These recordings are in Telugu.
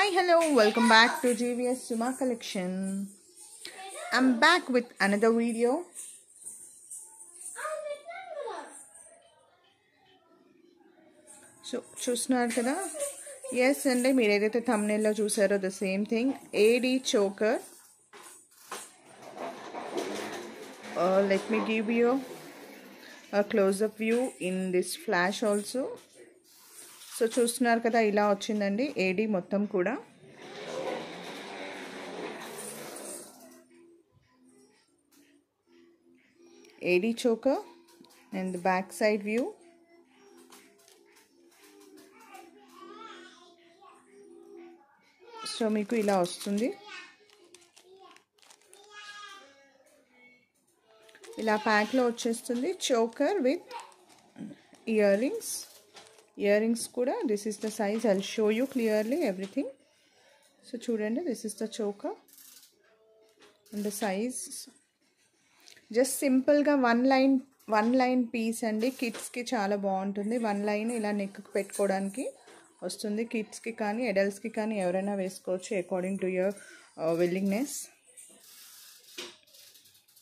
Hi, hello, welcome back to GVS Suma Collection. I'm back with another video. So, చూస్తున్నారు కదా? Yes, అండి మీరు ఏదైతే thumbnail లో చూసారో the same thing. AD choker. Let me give you a close-up view in this flash also. So చూస్తున్నారు కదా ఇలా వచ్చిందండి AD మొత్తం కూడా. AD choker and the back side view. So మీకు ఇలా వస్తుంది. ఇలా ప్యాక్లో వచ్చేస్తుంది. చోకర్ విత్ ఇయరింగ్స్ కూడా this is the size. I'll show you clearly everything. So చూడండి, this is the choker and the size. Just సింపుల్గా వన్ లైన్ పీస్ అండి. కిడ్స్కి చాలా బాగుంటుంది. వన్ లైన్ ఇలా నెక్కి పెట్టుకోవడానికి వస్తుంది. కిడ్స్కి కానీ అడల్ట్స్కి కానీ ఎవరైనా వేసుకోవచ్చు according to your willingness.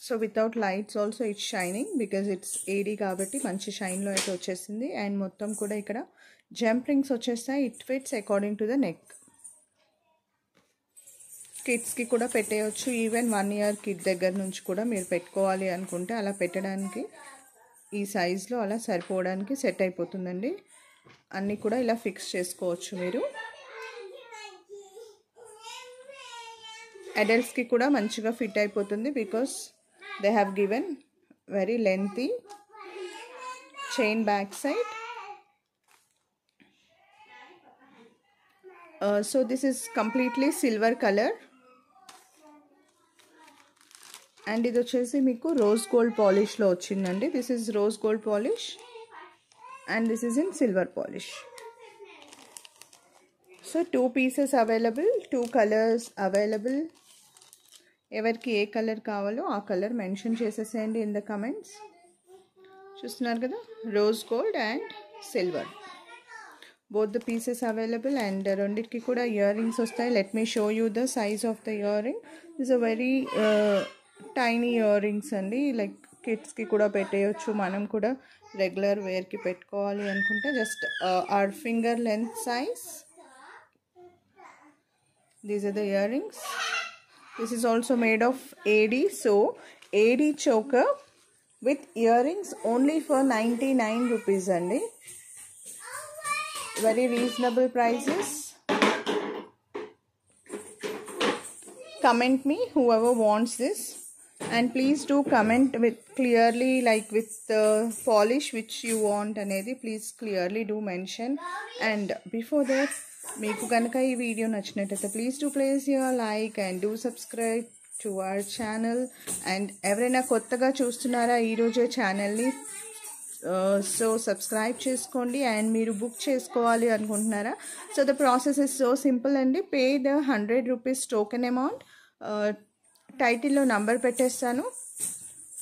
So without lights also it's shining because it's AD కాబట్టి మంచి షైన్లో అయితే వచ్చేసింది. అండ్ మొత్తం కూడా ఇక్కడ జంప్ రింగ్స్ వచ్చేస్తాయి. It fits according to the neck. కిడ్స్కి కూడా పెట్టేయచ్చు. ఈవెన్ 1 year కిడ్ దగ్గర నుంచి కూడా మీరు పెట్టుకోవాలి అనుకుంటే అలా పెట్టడానికి ఈ సైజ్లో అలా సరిపోవడానికి సెట్ అయిపోతుందండి. అన్నీ కూడా ఇలా ఫిక్స్ చేసుకోవచ్చు మీరు. అడల్ట్స్కి కూడా మంచిగా ఫిట్ అయిపోతుంది because they have given very lengthy chain back side. So this is completely silver colour and ఇది వచ్చేసి మీకు రోజ్ గోల్డ్ పాలిష్లో వచ్చిందండి. This is rose gold polish and this is in silver polish. So 2 pieces available, 2 colors available. ఎవరికి ఏ కలర్ కావాలో ఆ కలర్ మెన్షన్ చేసేసేయండి ఇన్ ద కమెంట్స్. చూస్తున్నారు కదా, rose gold and silver both the pieces available. And రెండింటికి కూడా ఇయర్ రింగ్స్ వస్తాయి. Let me show you the size of the ear ring. This a very tiny ear rings అండి. లైక్ కిడ్స్కి కూడా పెట్టేయచ్చు. మనం కూడా రెగ్యులర్ వేర్కి పెట్టుకోవాలి అనుకుంటే just our finger length size. These are the earrings. This is also made of AD. So AD choker with earrings only for 99 rupees andi. Very reasonable prices. Comment me whoever wants this. And please do comment with clearly, like with the polish which you want anedi please clearly do mention. And before that, meeku ganaka ee video nachinataithe please do place your like and do subscribe to our channel. And ఎవరైనా కొత్తగా చూస్తున్నారా ఈ రోజే ఛానల్ ని, సో సబ్స్క్రైబ్ చేసుకోండి. అండ్ మీరు బుక్ చేసుకోవాలి అనుకుంటున్నారా, so the process is so simple అండి. Pay the 100 rupees token amount. టైటిల్లో నంబర్ పెట్టేస్తాను.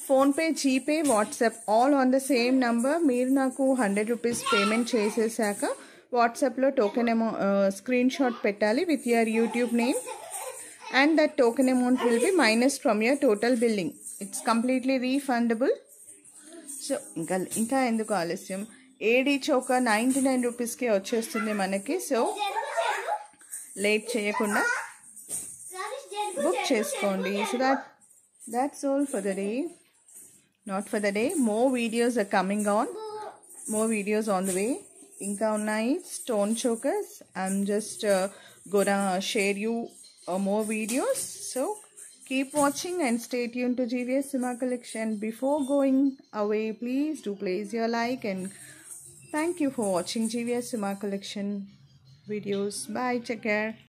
PhonePe, GPay, WhatsApp all on the same number. మీరు నాకు 100 rupees పేమెంట్ చేసేసాక వాట్సాప్లో టోకెన్ స్క్రీన్ షాట్ పెట్టాలి with your YouTube name. And that token amount will be minus from your total billing. It's completely refundable. So ఇంకా ఎందుకు ఆలస్యం, AD చోకర్ 99 రూపీస్కే వచ్చేస్తుంది మనకి. సో లేట్ చేయకుండా బుక్ చేసుకోండి. So that's all for the day. Not for the day, more videos are coming on. More videos on the way. ఇంకా ఉన్నాయి stone chokers. I'm just gonna share you more videos. So keep watching and stay tuned to GVS Suma Collection. Before going away, please do place your like and thank you for watching GVS Suma Collection videos. Bye, take care.